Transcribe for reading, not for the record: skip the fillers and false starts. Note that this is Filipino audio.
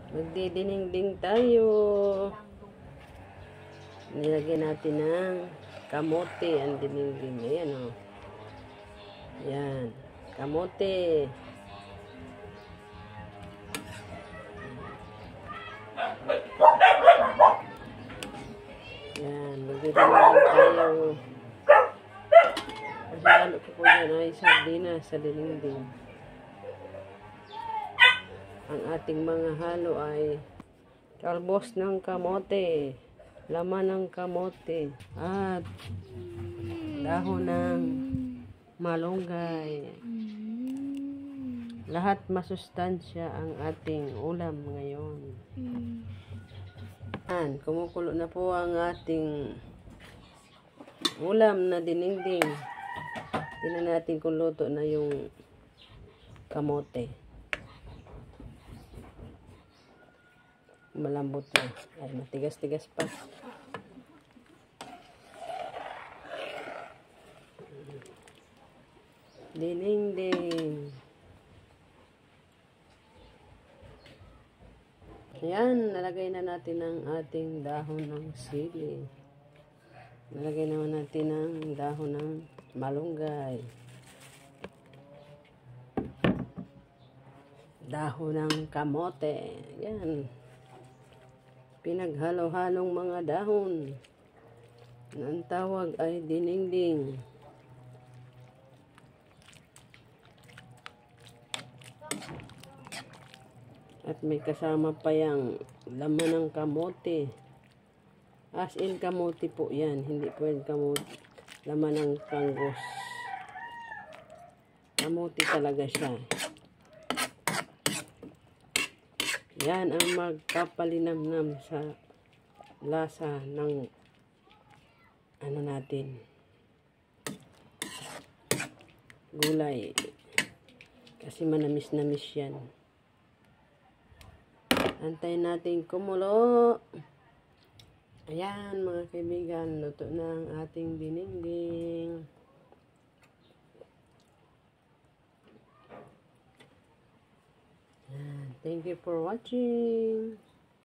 Magdidinengding tayo. Nilagyan natin ng kamote ang dinengding. Ayan o. Yan. Kamote. Yan. Magdidinengding tayo. Kasi ano ko po yan ay sardinas sa dinengding. Ang ating mga halo ay talbos ng kamote, laman ng kamote, at dahon ng malunggay. Lahat masustansya ang ating ulam ngayon. Kumukulo na po ang ating ulam na dinengding. Tingnan natin kung luto na yung kamote. Malambot na. Ay, matigas-tigas pa. Dinengding. Ayan, nalagay na natin ang ating dahon ng sili. Nalagay naman natin ang dahon ng malunggay. Dahon ng kamote. Ayan. Pinaghalo-halong mga dahon. Ang tawag ay dinengding. At may kasama pa yung laman ng kamote. As in kamote po yan. Hindi pwede kamote. Laman ng kanggos. Kamote talaga siya. Yan ang magpapalinamnam sa lasa ng ano natin. Gulay. Kasi manamis-namis yan. Antayin natin kumulo. Ayan mga kaibigan, luto na ang ating dinengding. Thank you for watching.